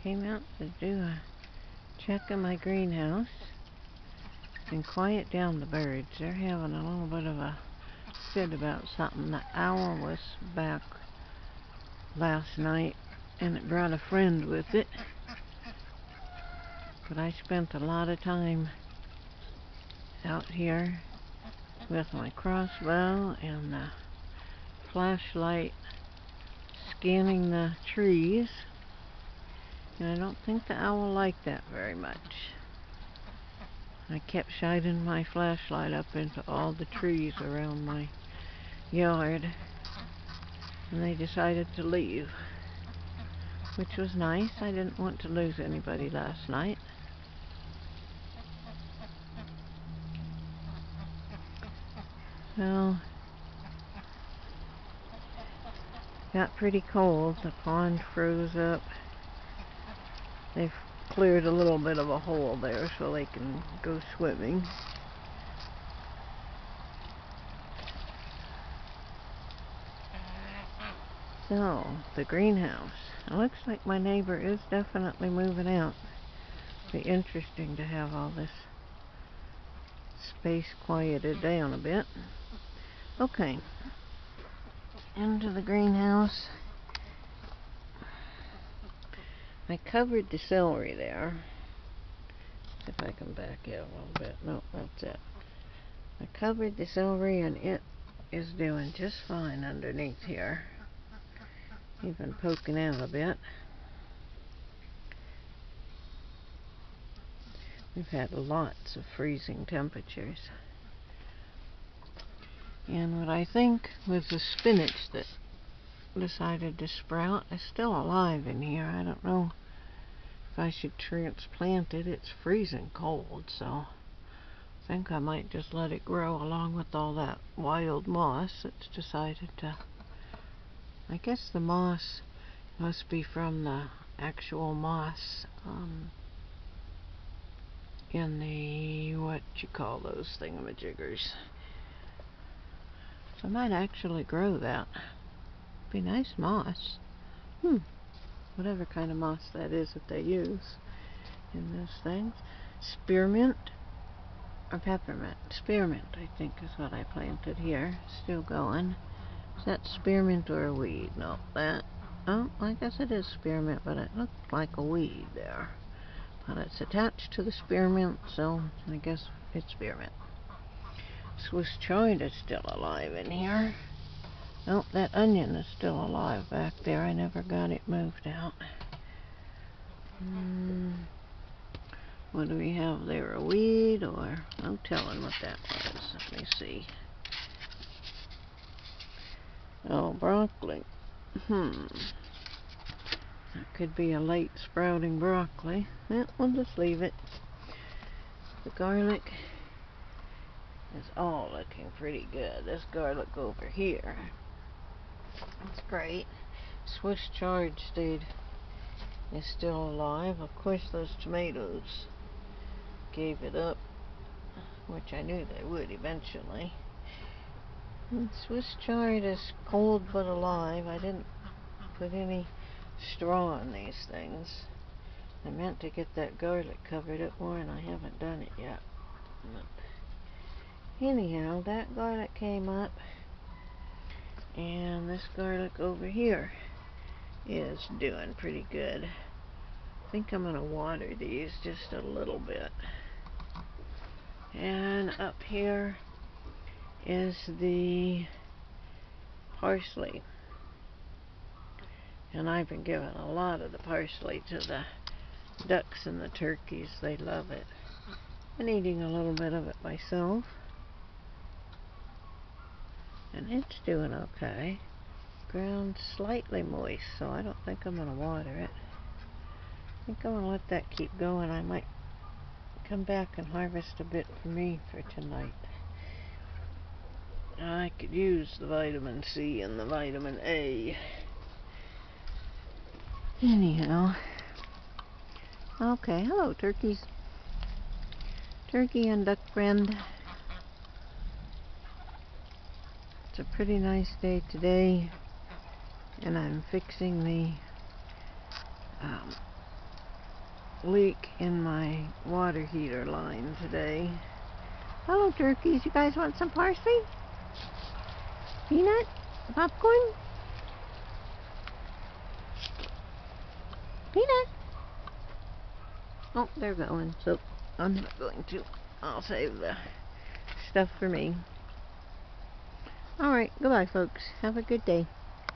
Came out to do a check in my greenhouse and quiet down the birds. They're having a little bit of a fit about something. The owl was back last night and it brought a friend with it. But I spent a lot of time out here with my crossbow and the flashlight scanning the trees. And I don't think the owl liked that very much. I kept shining my flashlight up into all the trees around my yard, and they decided to leave, which was nice. I didn't want to lose anybody last night. Well, got pretty cold. The pond froze up. They've cleared a little bit of a hole there so they can go swimming. So, the greenhouse. It looks like my neighbor is definitely moving out. Be interesting to have all this space quieted down a bit. Okay, into the greenhouse. I covered the celery there. See if I can back it a little bit. No, that's it. I covered the celery and it is doing just fine underneath here. Even poking out a bit. We've had lots of freezing temperatures. And what I think was the spinach that decided to sprout is still alive in here. I don't know if I should transplant it. It's freezing cold, so I think I might just let it grow along with all that wild moss. It's decided to... I guess the moss must be from the actual moss in the, what you call those thingamajiggers. So I might actually grow that. Be nice moss. Whatever kind of moss that is that they use in those things. Spearmint or peppermint? Spearmint, I think, is what I planted here. Still going. Is that spearmint or a weed? No, that... Oh, I guess it is spearmint, but it looked like a weed there. But it's attached to the spearmint, so I guess it's spearmint. Swiss chard is still alive in here. Oh, that onion is still alive back there. I never got it moved out. What do we have there? A weed or... no telling what that was. Let me see. Oh, broccoli. That could be a late sprouting broccoli. Yeah, we'll just leave it. The garlic is all looking pretty good. This garlic over here, that's great. Swiss chard is still alive. Of course, those tomatoes gave it up, which I knew they would eventually. And Swiss chard is cold but alive. I didn't put any straw on these things. I meant to get that garlic covered up more, and I haven't done it yet. But anyhow, that garlic came up, and this garlic over here is doing pretty good. I think I'm going to water these just a little bit. And up here is the parsley. And I've been giving a lot of the parsley to the ducks and the turkeys. They love it. And eating a little bit of it myself. And it's doing okay. Ground's slightly moist, so I don't think I'm going to water it. I think I'm going to let that keep going. I might come back and harvest a bit for me for tonight. I could use the vitamin C and the vitamin A. Anyhow. Okay, hello turkeys. Turkey and duck friend. It's a pretty nice day today, and I'm fixing the leak in my water heater line today. Hello turkeys, you guys want some parsley? Peanut? Popcorn? Peanut? Oh, they're going, so I'm not going to. I'll save the stuff for me. Alright, goodbye folks. Have a good day.